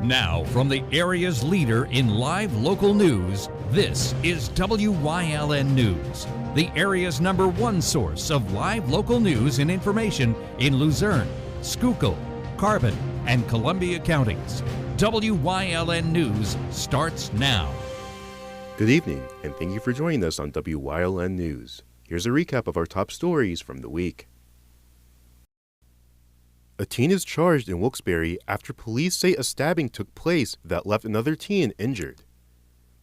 Now, from the area's leader in live local news, this is WYLN News, the area's #1 source of live local news and information in Luzerne, Schuylkill, Carbon, and Columbia counties. WYLN News starts now. Good evening, and thank you for joining us on WYLN News. Here's a recap of our top stories from the week. A teen is charged in Wilkes-Barre after police say a stabbing took place that left another teen injured.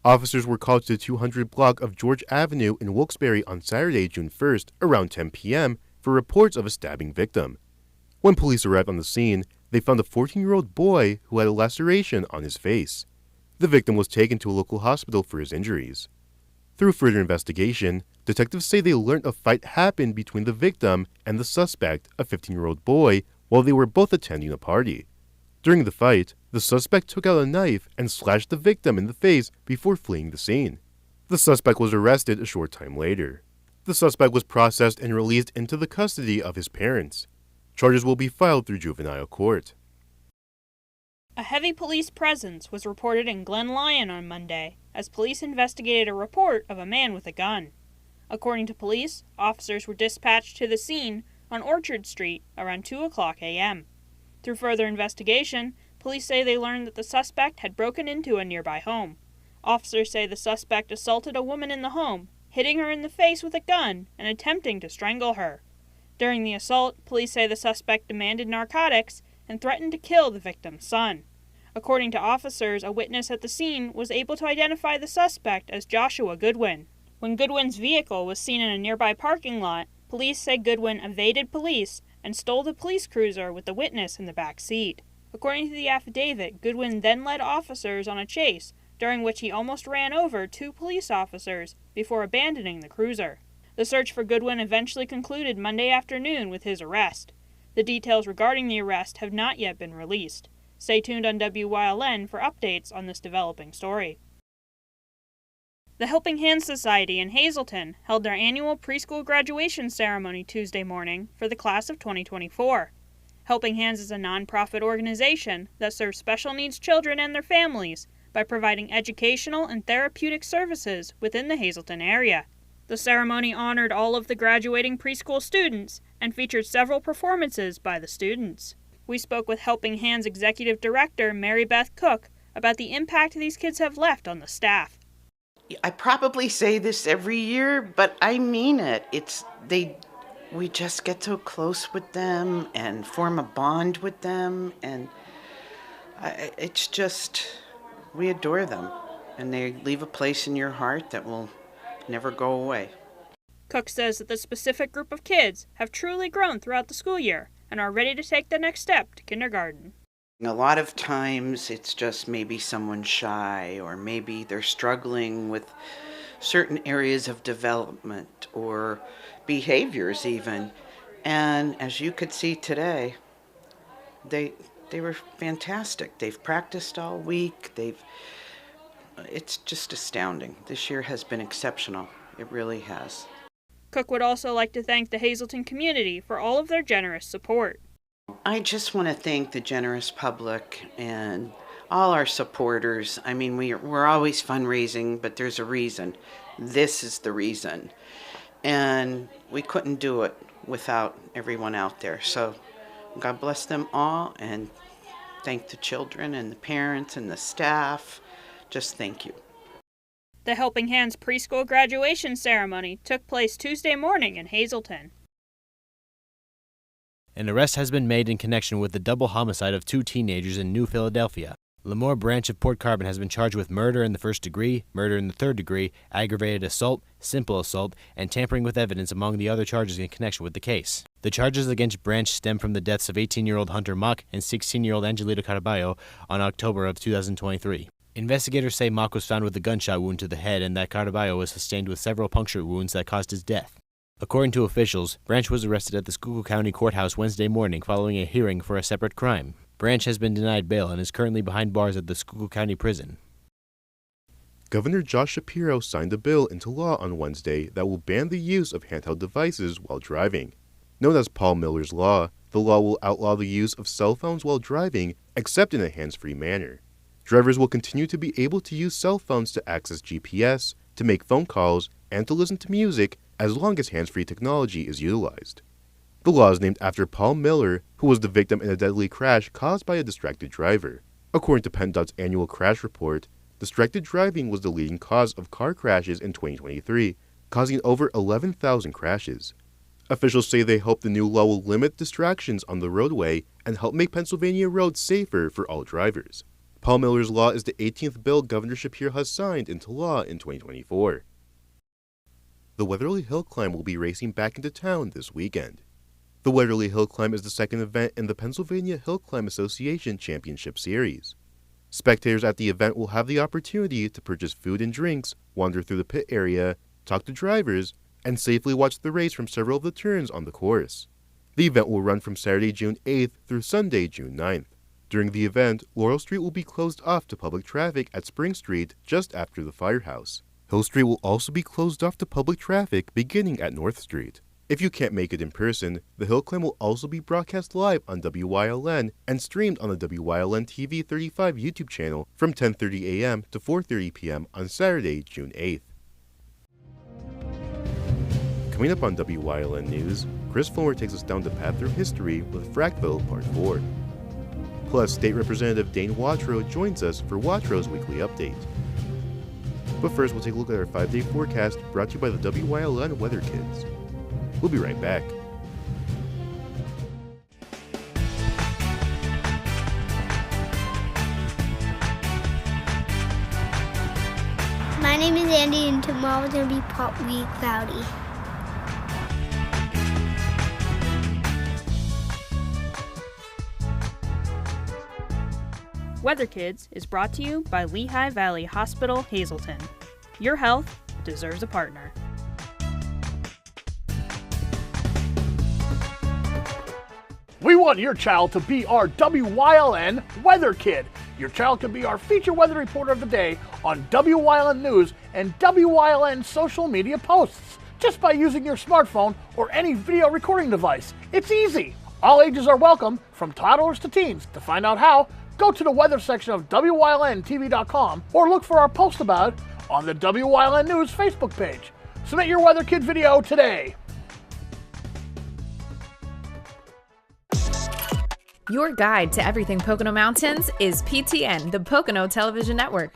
Officers were called to the 200 block of George Avenue in Wilkes-Barre on Saturday, June 1st, around 10 p.m. for reports of a stabbing victim. When police arrived on the scene, they found a 14-year-old boy who had a laceration on his face. The victim was taken to a local hospital for his injuries. Through further investigation, detectives say they learned a fight happened between the victim and the suspect, a 15-year-old boy, while they were both attending a party. During the fight, the suspect took out a knife and slashed the victim in the face before fleeing the scene. The suspect was arrested a short time later. The suspect was processed and released into the custody of his parents. Charges will be filed through juvenile court. A heavy police presence was reported in Glen Lyon on Monday as police investigated a report of a man with a gun. According to police, officers were dispatched to the scene on Orchard Street around 2 o'clock a.m. Through further investigation, police say they learned that the suspect had broken into a nearby home. Officers say the suspect assaulted a woman in the home, hitting her in the face with a gun and attempting to strangle her. During the assault, police say the suspect demanded narcotics and threatened to kill the victim's son. According to officers, a witness at the scene was able to identify the suspect as Joshua Goodwin. When Goodwin's vehicle was seen in a nearby parking lot, police say Goodwin evaded police and stole the police cruiser with the witness in the back seat. According to the affidavit, Goodwin then led officers on a chase, during which he almost ran over 2 police officers before abandoning the cruiser. The search for Goodwin eventually concluded Monday afternoon with his arrest. The details regarding the arrest have not yet been released. Stay tuned on WYLN for updates on this developing story. The Helping Hands Society in Hazleton held their annual preschool graduation ceremony Tuesday morning for the class of 2024. Helping Hands is a nonprofit organization that serves special needs children and their families by providing educational and therapeutic services within the Hazleton area. The ceremony honored all of the graduating preschool students and featured several performances by the students. We spoke with Helping Hands Executive Director Mary Beth Cook about the impact these kids have left on the staff. I probably say this every year, but I mean it. We just get so close with them and form a bond with them, and we adore them, and they leave a place in your heart that will never go away. Cook says that the specific group of kids have truly grown throughout the school year and are ready to take the next step to kindergarten. A lot of times it's just maybe someone shy, or maybe they're struggling with certain areas of development or behaviors even. And as you could see today, they were fantastic. They've practiced all week. It's just astounding. This year has been exceptional. It really has. Cook would also like to thank the Hazleton community for all of their generous support. I just want to thank the generous public and all our supporters. I mean, we're always fundraising, but there's a reason. This is the reason. And we couldn't do it without everyone out there. So God bless them all, and thank the children and the parents and the staff. Just thank you. The Helping Hands preschool graduation ceremony took place Tuesday morning in Hazleton. An arrest has been made in connection with the double homicide of 2 teenagers in New Philadelphia. Lemoore Branch of Port Carbon has been charged with murder in the first degree, murder in the third degree, aggravated assault, simple assault, and tampering with evidence among the other charges in connection with the case. The charges against Branch stem from the deaths of 18-year-old Hunter Mock and 16-year-old Angelito Caraballo on October of 2023. Investigators say Mock was found with a gunshot wound to the head and that Caraballo was sustained with several puncture wounds that caused his death. According to officials, Branch was arrested at the Schuylkill County Courthouse Wednesday morning following a hearing for a separate crime. Branch has been denied bail and is currently behind bars at the Schuylkill County Prison. Governor Josh Shapiro signed a bill into law on Wednesday that will ban the use of handheld devices while driving. Known as Paul Miller's Law, the law will outlaw the use of cell phones while driving, except in a hands-free manner. Drivers will continue to be able to use cell phones to access GPS, to make phone calls, and to listen to music as long as hands-free technology is utilized. The law is named after Paul Miller, who was the victim in a deadly crash caused by a distracted driver. According to PennDOT's annual crash report, distracted driving was the leading cause of car crashes in 2023, causing over 11,000 crashes. Officials say they hope the new law will limit distractions on the roadway and help make Pennsylvania roads safer for all drivers. Paul Miller's law is the 18th bill Governor Shapiro has signed into law in 2024. The Weatherly Hill Climb will be racing back into town this weekend. The Weatherly Hill Climb is the second event in the Pennsylvania Hill Climb Association Championship Series. Spectators at the event will have the opportunity to purchase food and drinks, wander through the pit area, talk to drivers, and safely watch the race from several of the turns on the course. The event will run from Saturday, June 8th through Sunday, June 9th. During the event, Laurel Street will be closed off to public traffic at Spring Street just after the firehouse. Hill Street will also be closed off to public traffic beginning at North Street. If you can't make it in person, the Hill Climb will also be broadcast live on WYLN and streamed on the WYLN TV 35 YouTube channel from 10:30 a.m. to 4:30 p.m. on Saturday, June 8th. Coming up on WYLN News, Chris Fulmer takes us down the path through history with Frackville Part 4. Plus, State Representative Dane Watrow joins us for Watrow's Weekly Update. But first, we'll take a look at our 5-day forecast brought to you by the WYLN Weather Kids. We'll be right back. My name is Andy, and tomorrow's going to be partly cloudy. Weather Kids is brought to you by Lehigh Valley Hospital, Hazleton. Your health deserves a partner. We want your child to be our WYLN Weather Kid. Your child can be our feature weather reporter of the day on WYLN News and WYLN social media posts just by using your smartphone or any video recording device. It's easy. All ages are welcome, from toddlers to teens. To find out how, go to the weather section of WYLNTV.com or look for our post about it on the WYLN News Facebook page. Submit your Weather Kid video today. Your guide to everything Pocono Mountains is PTN, the Pocono Television Network.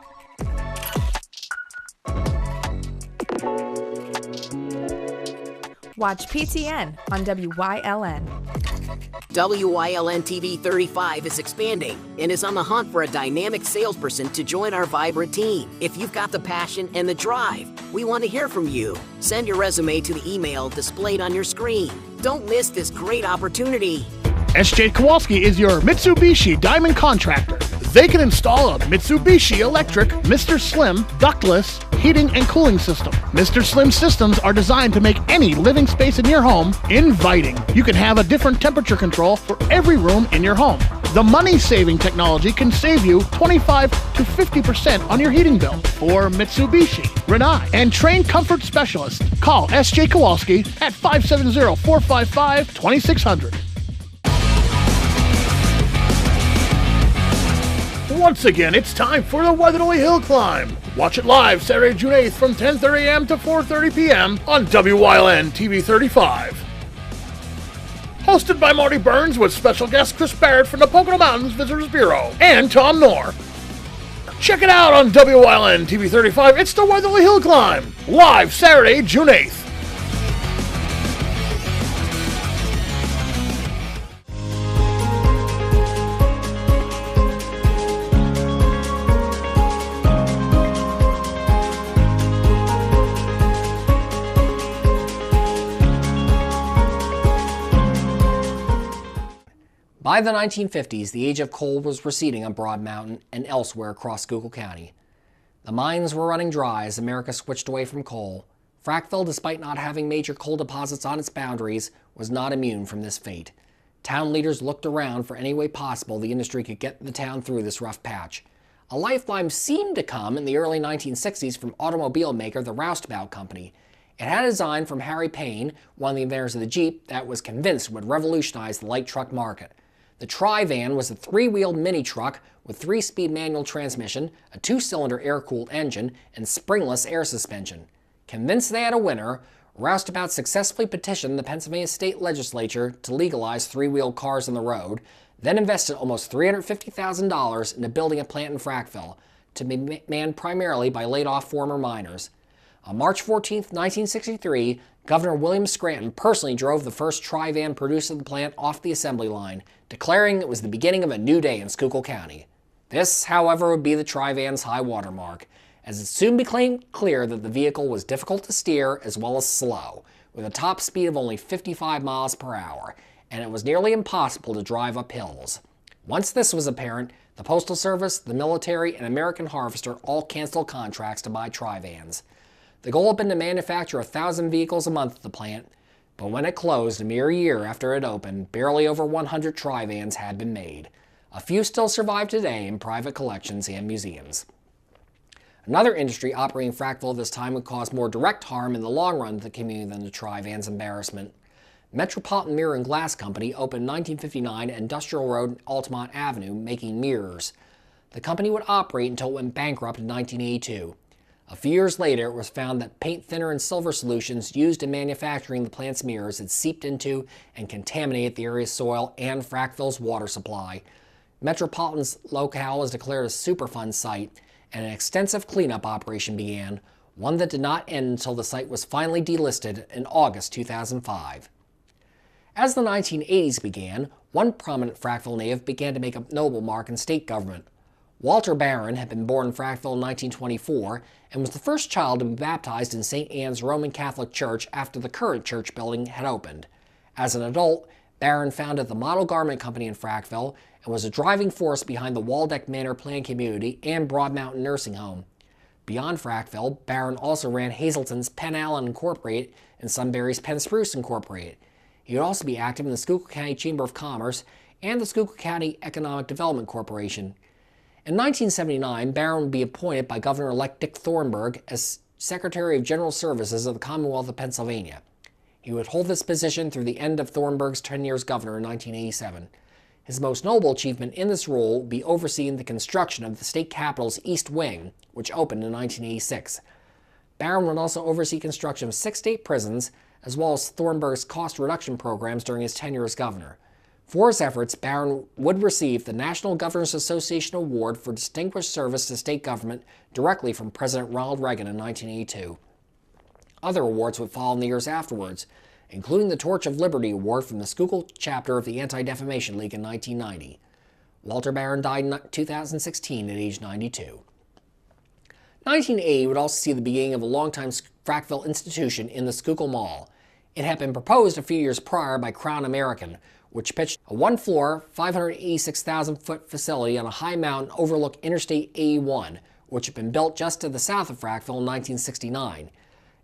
Watch PTN on WYLN. WYLN TV 35 is expanding and is on the hunt for a dynamic salesperson to join our vibrant team. If you've got the passion and the drive, we want to hear from you. Send your resume to the email displayed on your screen. Don't miss this great opportunity. SJ Kowalski is your Mitsubishi Diamond Contractor. They can install a Mitsubishi electric Mr. Slim ductless heating and cooling system. Mr. Slim systems are designed to make any living space in your home inviting. You can have a different temperature control for every room in your home. The money-saving technology can save you 25 to 50% on your heating bill. For Mitsubishi, Rinnai, and trained comfort specialists, call SJ Kowalski at 570-455-2600. Once again, it's time for the Weatherly Hill Climb. Watch it live Saturday, June 8th from 10:30 a.m. to 4:30 p.m. on WYLN TV 35. Hosted by Marty Burns with special guest Chris Barrett from the Pocono Mountains Visitors Bureau and Tom Knorr. Check it out on WYLN TV 35. It's the Weatherly Hill Climb, live Saturday, June 8th. By the 1950s, the age of coal was receding on Broad Mountain and elsewhere across Schuylkill County. The mines were running dry as America switched away from coal. Frackville, despite not having major coal deposits on its boundaries, was not immune from this fate. Town leaders looked around for any way possible the industry could get the town through this rough patch. A lifeline seemed to come in the early 1960s from automobile maker the Roustabout Company. It had a design from Harry Payne, one of the inventors of the Jeep, that was convinced would revolutionize the light truck market. The Tri-Van was a three-wheeled mini-truck with three-speed manual transmission, a two-cylinder air-cooled engine, and springless air suspension. Convinced they had a winner, Roustabout successfully petitioned the Pennsylvania state legislature to legalize three-wheeled cars on the road, then invested almost $350,000 into building a plant in Frackville, to be manned primarily by laid-off former miners. On March 14, 1963, Governor William Scranton personally drove the first Tri-Van produced at the plant off the assembly line, declaring it was the beginning of a new day in Schuylkill County. This, however, would be the Tri-Van's high water mark, as it soon became clear that the vehicle was difficult to steer as well as slow, with a top speed of only 55 miles per hour, and it was nearly impossible to drive up hills. Once this was apparent, the Postal Service, the military, and American Harvester all canceled contracts to buy Tri-Vans. The goal had been to manufacture 1,000 vehicles a month at the plant, but when it closed a mere year after it opened, barely over 100 Tri-Vans had been made. A few still survive today in private collections and museums. Another industry operating in Frackville at this time would cause more direct harm in the long run to the community than the Tri-Van's embarrassment. Metropolitan Mirror and Glass Company opened in 1959 at Industrial Road and Altamont Avenue, making mirrors. The company would operate until it went bankrupt in 1982. A few years later, it was found that paint thinner and silver solutions used in manufacturing the plant's mirrors had seeped into and contaminated the area's soil and Frackville's water supply. Metropolitan's locale was declared a Superfund site, and an extensive cleanup operation began, one that did not end until the site was finally delisted in August 2005. As the 1980s began, one prominent Frackville native began to make a notable mark in state government. Walter Barron had been born in Frackville in 1924 and was the first child to be baptized in St. Anne's Roman Catholic Church after the current church building had opened. As an adult, Barron founded the Model Garment Company in Frackville and was a driving force behind the Waldeck Manor Planned Community and Broad Mountain Nursing Home. Beyond Frackville, Barron also ran Hazleton's Penn Allen Incorporated and Sunbury's Penn Spruce Incorporated. He would also be active in the Schuylkill County Chamber of Commerce and the Schuylkill County Economic Development Corporation. In 1979, Barron would be appointed by Governor-elect Dick Thornburgh as Secretary of General Services of the Commonwealth of Pennsylvania. He would hold this position through the end of Thornburgh's 10 years as governor in 1987. His most notable achievement in this role would be overseeing the construction of the state capitol's East Wing, which opened in 1986. Barron would also oversee construction of 6 state prisons, as well as Thornburgh's cost reduction programs during his tenure as governor. For his efforts, Barron would receive the National Governors Association Award for Distinguished Service to State Government directly from President Ronald Reagan in 1982. Other awards would follow in the years afterwards, including the Torch of Liberty Award from the Schuylkill chapter of the Anti-Defamation League in 1990. Walter Barron died in 2016 at age 92. 1980 would also see the beginning of a longtime Frackville institution in the Schuylkill Mall. It had been proposed a few years prior by Crown American, which pitched a one-floor, 586,000-foot facility on a high mountain overlook Interstate 81, which had been built just to the south of Frackville in 1969.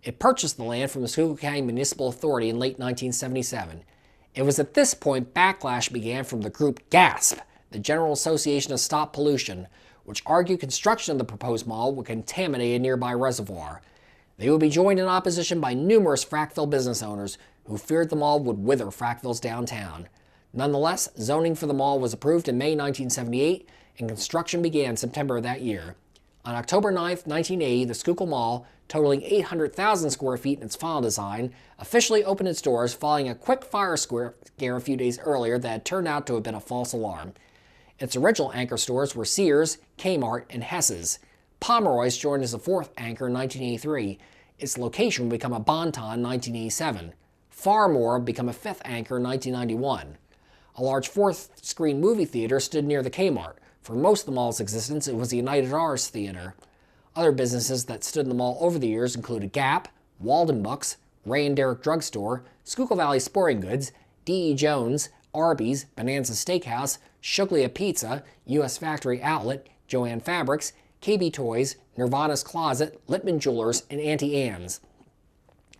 It purchased the land from the Schuylkill County Municipal Authority in late 1977. It was at this point backlash began from the group GASP, the General Association of Stop Pollution, which argued construction of the proposed mall would contaminate a nearby reservoir. They would be joined in opposition by numerous Frackville business owners who feared the mall would wither Frackville's downtown. Nonetheless, zoning for the mall was approved in May 1978, and construction began in September of that year. On October 9, 1980, the Schuylkill Mall, totaling 800,000 square feet in its final design, officially opened its doors following a quick fire scare a few days earlier that had turned out to have been a false alarm. Its original anchor stores were Sears, Kmart, and Hess's. Pomeroy's joined as a fourth anchor in 1983. Its location would become a Bon-Ton in 1987. Farmore would become a fifth anchor in 1991. A large fourth-screen movie theater stood near the Kmart. For most of the mall's existence, it was the United Arts Theater. Other businesses that stood in the mall over the years included Gap, Walden Books, Ray and Derrick Drugstore, Schuylkill Valley Sporting Goods, D.E. Jones, Arby's, Bonanza Steakhouse, Shuglia Pizza, U.S. Factory Outlet, Joann Fabrics, KB Toys, Nirvana's Closet, Littman Jewelers, and Auntie Anne's.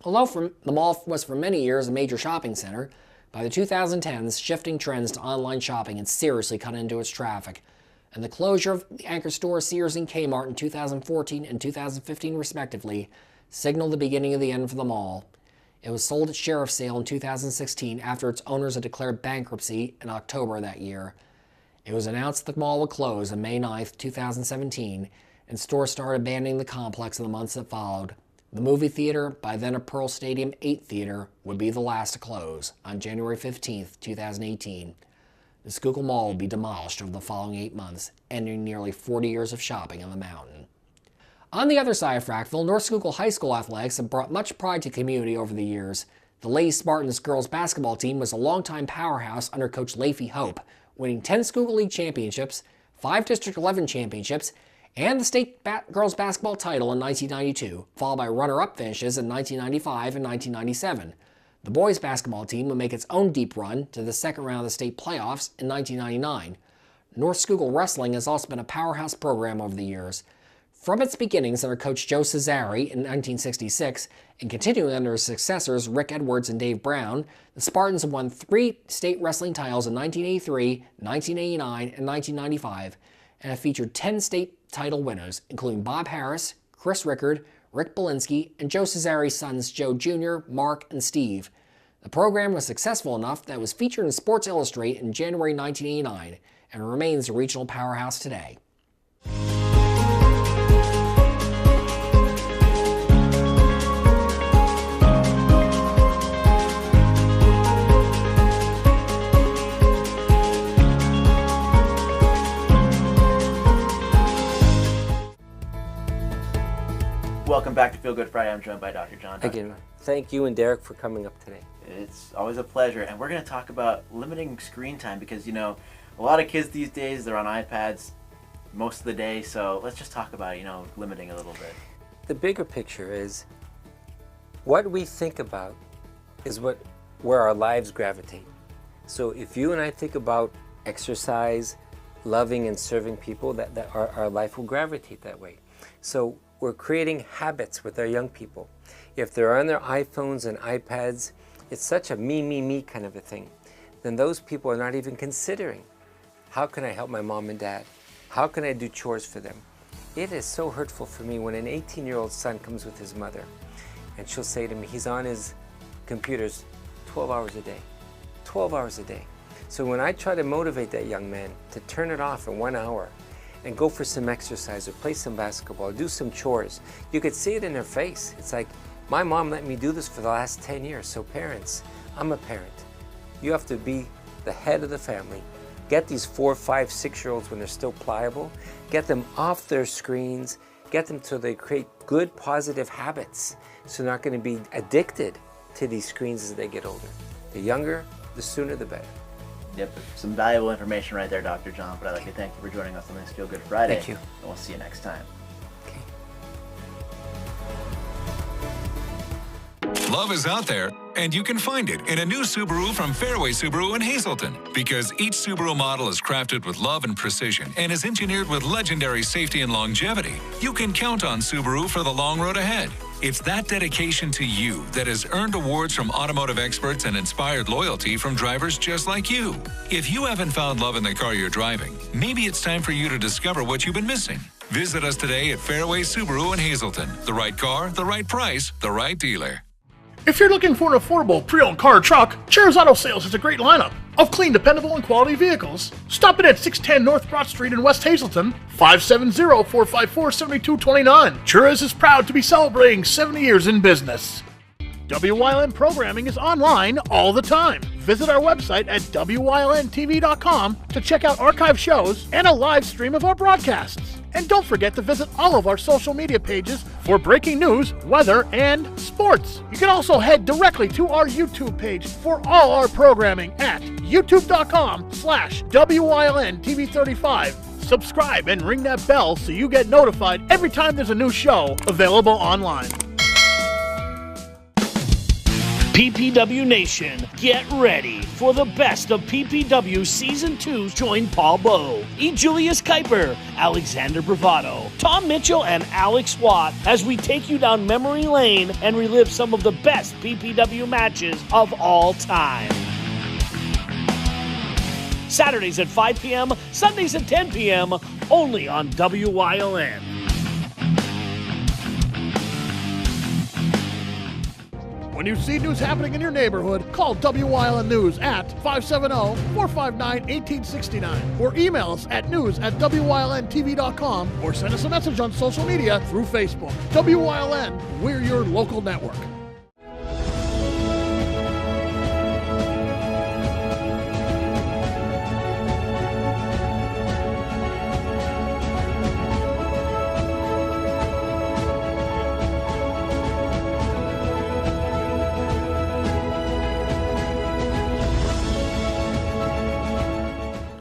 Although the mall was for many years a major shopping center, by the 2010s, shifting trends to online shopping had seriously cut into its traffic, and the closure of the anchor stores Sears and Kmart in 2014 and 2015 respectively signaled the beginning of the end for the mall. It was sold at sheriff's sale in 2016 after its owners had declared bankruptcy in October that year. It was announced the mall would close on May 9, 2017, and stores started abandoning the complex in the months that followed. The movie theater, by then a Pearl Stadium 8 theater, would be the last to close on January 15, 2018. The Schuylkill Mall would be demolished over the following 8 months, ending nearly 40 years of shopping on the mountain. On the other side of Frackville, North Schuylkill High School athletics have brought much pride to the community over the years. The Lady Spartans girls basketball team was a longtime powerhouse under Coach Leafy Hope, winning 10 Schuylkill League championships, 5 District 11 championships, and the state girls basketball title in 1992, followed by runner-up finishes in 1995 and 1997. The boys basketball team would make its own deep run to the second round of the state playoffs in 1999. North Schuylkill Wrestling has also been a powerhouse program over the years. From its beginnings under Coach Joe Cesare in 1966, and continuing under his successors Rick Edwards and Dave Brown, the Spartans have won 3 state wrestling titles in 1983, 1989, and 1995, and have featured 10 state title winners, including Bob Harris, Chris Rickard, Rick Belinsky, and Joe Cesare's sons Joe Jr., Mark, and Steve. The program was successful enough that it was featured in Sports Illustrated in January 1989, and remains a regional powerhouse today. Welcome back to Feel Good Friday. I'm joined by Dr. John. Again, thank you and Derek for coming up today. It's always a pleasure. And we're going to talk about limiting screen time because, you know, a lot of kids these days, they're on iPads most of the day. So let's just talk about, limiting a little bit. The bigger picture is what we think about is where our lives gravitate. So if you and I think about exercise, loving and serving people, that our life will gravitate that way. So we're creating habits with our young people. If they're on their iPhones and iPads, it's such a me kind of a thing. Then those people are not even considering, how can I help my mom and dad? How can I do chores for them? It is so hurtful for me when an 18-year-old son comes with his mother and she'll say to me, he's on his computers 12 hours a day, 12 hours a day. So when I try to motivate that young man to turn it off in 1 hour and go for some exercise or play some basketball, do some chores, you could see it in their face. It's like, my mom let me do this for the last 10 years. So parents, I'm a parent. You have to be the head of the family. Get these 4, 5, 6-year-olds when they're still pliable, get them off their screens, get them so they create good, positive habits. So they're not going to be addicted to these screens as they get older. The younger, the sooner, the better. Yep, some valuable information right there, Dr. John, but I'd like to thank you for joining us on this Feel Good Friday. Thank you. And we'll see you next time. Love is out there, and you can find it in a new Subaru from Fairway Subaru in Hazleton. Because each Subaru model is crafted with love and precision and is engineered with legendary safety and longevity, you can count on Subaru for the long road ahead. It's that dedication to you that has earned awards from automotive experts and inspired loyalty from drivers just like you. If you haven't found love in the car you're driving, maybe it's time for you to discover what you've been missing. Visit us today at Fairway Subaru in Hazleton. The right car, the right price, the right dealer. If you're looking for an affordable pre-owned car or truck, Cheers Auto Sales has a great lineup of clean, dependable, and quality vehicles. Stop in at 610 North Broad Street in West Hazleton, 570-454-7229. Cheers is proud to be celebrating 70 years in business. WYLN programming is online all the time. Visit our website at WYLNTV.com to check out archive shows and a live stream of our broadcasts. And don't forget to visit all of our social media pages for breaking news, weather, and sports. You can also head directly to our YouTube page for all our programming at youtube.com/WYLNTV35. Subscribe and ring that bell so you get notified every time there's a new show available online. PPW Nation, get ready for the best of PPW Season 2. Join Paul Bowe, E. Julius Kuiper, Alexander Bravado, Tom Mitchell, and Alex Watt as we take you down memory lane and relive some of the best PPW matches of all time. Saturdays at 5 p.m., Sundays at 10 p.m., only on WYLN. When you see news happening in your neighborhood, call WYLN News at 570-459-1869 or email us at news@WYLNTV.com or send us a message on social media through Facebook. WYLN, we're your local network.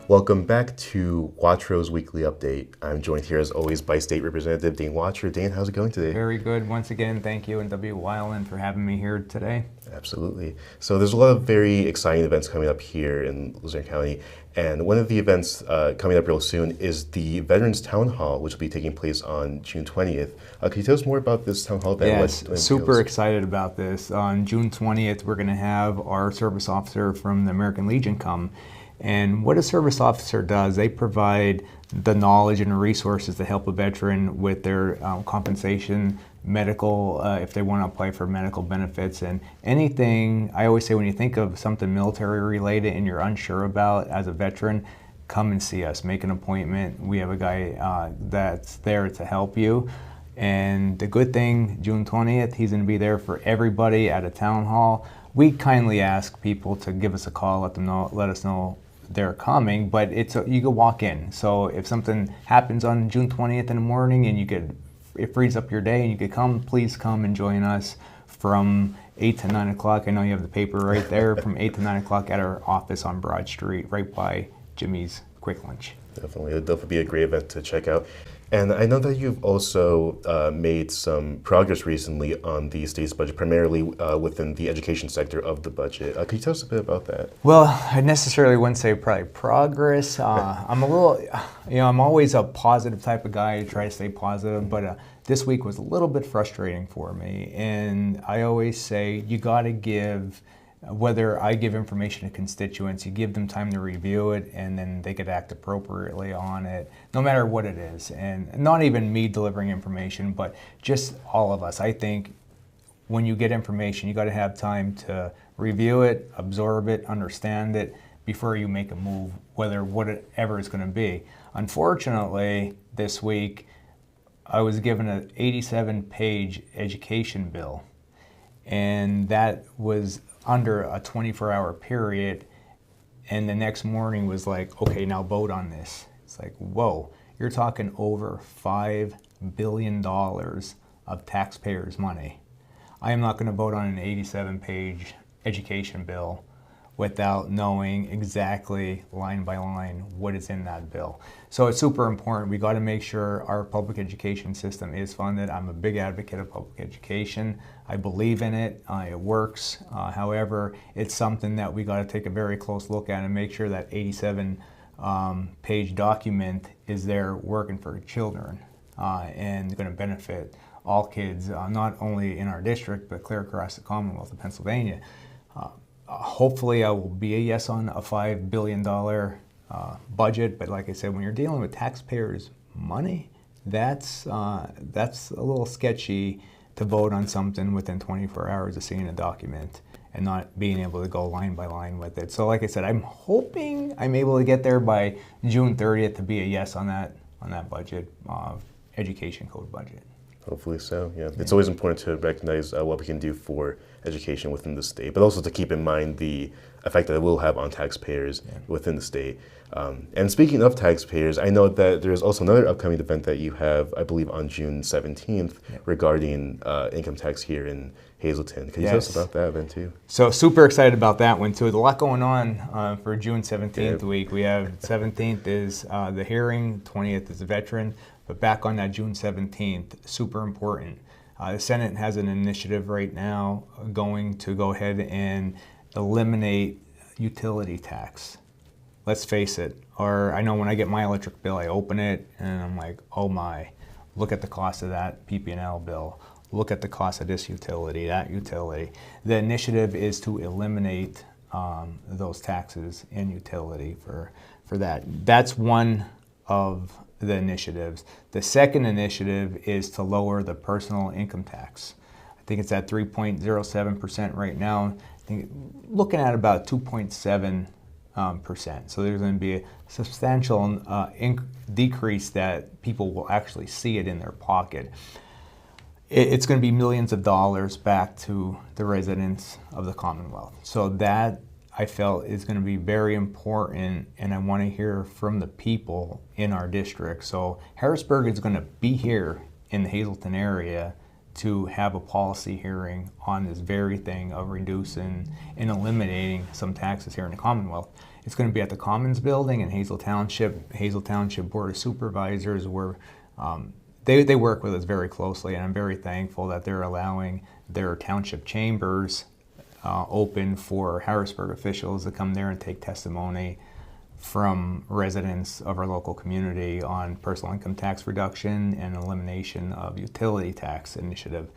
Welcome back to Watro's Weekly Update. I'm joined here as always by State Representative Dane Watro. Dane, how's it going today? Very good. Once again, thank you and WYLN for having me here today. Absolutely. So there's a lot of very exciting events coming up here in Luzerne County. And one of the events coming up real soon is the Veterans Town Hall, which will be taking place on June 20th. Can you tell us more about this Town Hall event? Yes, super excited about this. On June 20th, we're going to have our service officer from the American Legion come. And what a service officer does, they provide the knowledge and resources to help a veteran with their compensation, medical, if they want to apply for medical benefits, and anything. I always say when you think of something military related and you're unsure about as a veteran, come and see us, make an appointment. We have a guy that's there to help you. And the good thing, June 20th, he's going to be there for everybody at a town hall. We kindly ask people to give us a call, let us know they're coming, but you can walk in. So if something happens on June 20th in the morning and it frees up your day and you could come, please come and join us from 8 to 9 o'clock. I know you have the paper right there, from 8 to 9 o'clock at our office on Broad Street, right by Jimmy's Quick Lunch. Definitely. It'll definitely be a great event to check out. And I know that you've also made some progress recently on the state's budget, primarily within the education sector of the budget. Can you tell us a bit about that? Well, I necessarily wouldn't say probably progress. I'm a little, I'm always a positive type of guy. I try to stay positive, but this week was a little bit frustrating for me. And I always say you got to give, whether I give information to constituents, you give them time to review it and then they could act appropriately on it, no matter what it is. And not even me delivering information, but just all of us. I think when you get information, you got to have time to review it, absorb it, understand it before you make a move, whatever it's going to be. Unfortunately, this week, I was given an 87-page education bill, and that was under a 24-hour period, and the next morning was like, okay, now vote on this. It's like, whoa, you're talking over $5 billion of taxpayers' money. I am not going to vote on an 87-page education bill without knowing exactly line by line what is in that bill. So it's super important. We got to make sure our public education system is funded. I'm a big advocate of public education. I believe in it. It works. However, it's something that we got to take a very close look at and make sure that 87-page document is there working for children and going to benefit all kids, not only in our district, but clear across the Commonwealth of Pennsylvania. Hopefully I will be a yes on a $5 billion budget, but like I said, when you're dealing with taxpayers' money, that's a little sketchy to vote on something within 24 hours of seeing a document and not being able to go line by line with it. So like I said, I'm hoping I'm able to get there by June 30th to be a yes on that budget, education code budget. Hopefully so, yeah. It's always important to recognize what we can do for education within the state, but also to keep in mind the effect that it will have on taxpayers within the state. And speaking of taxpayers, I know that there's also another upcoming event that you have, I believe, on June 17th regarding income tax here in Hazleton. Can you tell us about that event too? So super excited about that one too. There's a lot going on for June 17th week. We have 17th is the hearing, 20th is the veteran, but back on that June 17th, super important. The Senate has an initiative right now going to go ahead and eliminate utility tax. Let's face it, or I know when I get my electric bill, I open it and I'm like, oh my, look at the cost of that PP&L bill. Look at the cost of this utility, that utility. The initiative is to eliminate those taxes in utility for that. That's one of the initiatives. The second initiative is to lower the personal income tax. think it's at 3.07% right now. I think looking at about 2.7%. So there's going to be a substantial decrease that people will actually see it in their pocket. It's going to be millions of dollars back to the residents of the Commonwealth. So that, I felt, is going to be very important, and I want to hear from the people in our district. So Harrisburg is going to be here in the Hazleton area to have a policy hearing on this very thing of reducing and eliminating some taxes here in the Commonwealth. It's going to be at the Commons Building in Hazel Township Board of Supervisors, where they work with us very closely, and I'm very thankful that they're allowing their township chambers open for Harrisburg officials to come there and take testimony from residents of our local community on personal income tax reduction and elimination of utility tax initiative.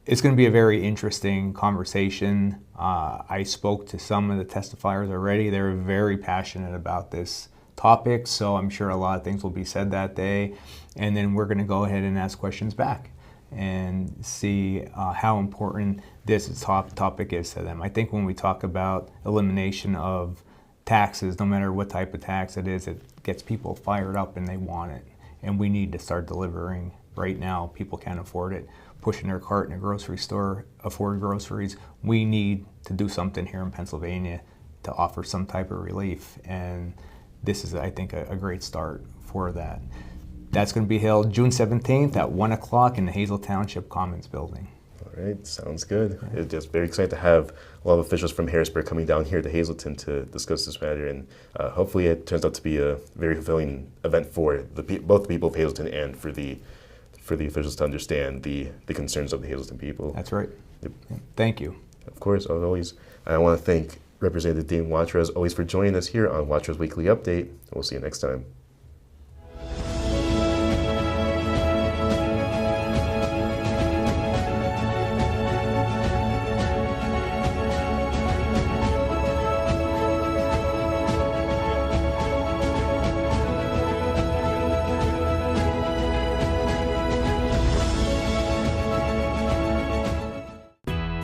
It's going to be a very interesting conversation. I spoke to some of the testifiers already. They're very passionate about this topic, so I'm sure a lot of things will be said that day. And then we're going to go ahead and ask questions back and see how important this topic is to them. I think when we talk about elimination of taxes, no matter what type of tax it is, it gets people fired up and they want it. And we need to start delivering right now. People can't afford it. Pushing their cart in a grocery store, afford groceries. We need to do something here in Pennsylvania to offer some type of relief. And this is, I think, a great start for that. That's going to be held June 17th at 1 o'clock in the Hazel Township Commons Building. All right, sounds good. It's just very excited to have a lot of officials from Harrisburg coming down here to Hazleton to discuss this matter, and hopefully it turns out to be a very fulfilling event for both the people of Hazleton and for the officials to understand the concerns of the Hazleton people. That's right. Yep. Thank you. Of course, as always. I want to thank Representative Dean Watra, as always, for joining us here on Watra's Weekly Update. We'll see you next time.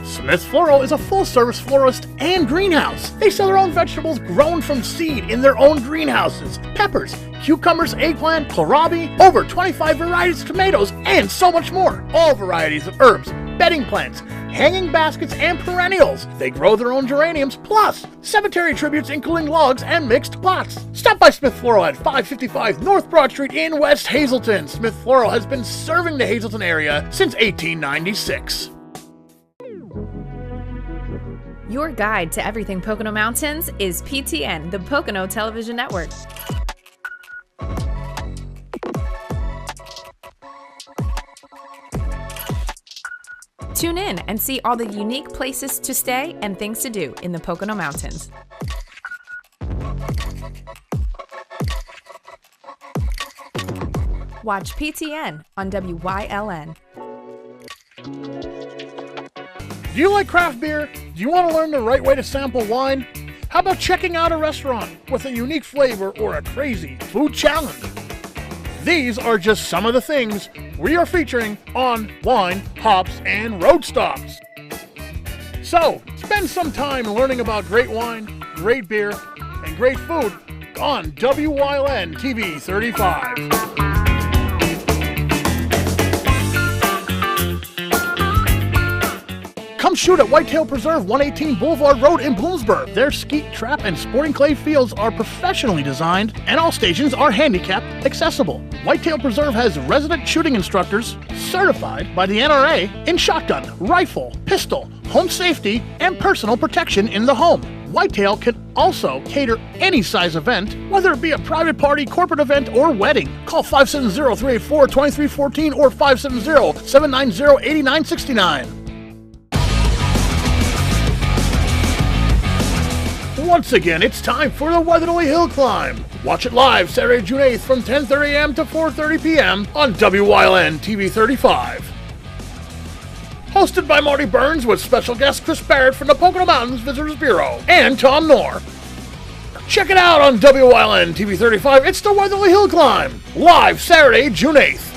Smith's Floral is a full-service florist and greenhouse. They sell their own vegetables grown from seed in their own greenhouses. Peppers, cucumbers, eggplant, kohlrabi, over 25 varieties of tomatoes, and so much more. All varieties of herbs, bedding plants, hanging baskets, and perennials. They grow their own geraniums, plus cemetery tributes including logs and mixed pots. Stop by Smith Floral at 555 North Broad Street in West Hazleton. Smith Floral has been serving the Hazleton area since 1896. Your guide to everything Pocono Mountains is PTN, the Pocono Television Network. Tune in and see all the unique places to stay and things to do in the Pocono Mountains. Watch PTN on WYLN. Do you like craft beer? Do you want to learn the right way to sample wine? How about checking out a restaurant with a unique flavor or a crazy food challenge? These are just some of the things we are featuring on Wine, Hops, and Road Stops. So, spend some time learning about great wine, great beer, and great food on WYLN TV 35. Come shoot at Whitetail Preserve 118 Boulevard Road in Bloomsburg. Their skeet, trap, and sporting clay fields are professionally designed, and all stations are handicapped accessible. Whitetail Preserve has resident shooting instructors certified by the NRA in shotgun, rifle, pistol, home safety, and personal protection in the home. Whitetail can also cater any size event, whether it be a private party, corporate event, or wedding. Call 570-384-2314 or 570-790-8969. Once again, it's time for the Weatherly Hill Climb. Watch it live Saturday, June 8th from 10:30 a.m. to 4:30 p.m. on WYLN TV 35. Hosted by Marty Burns with special guest Chris Barrett from the Pocono Mountains Visitors Bureau and Tom Knorr. Check it out on WYLN TV 35. It's the Weatherly Hill Climb, live Saturday, June 8th.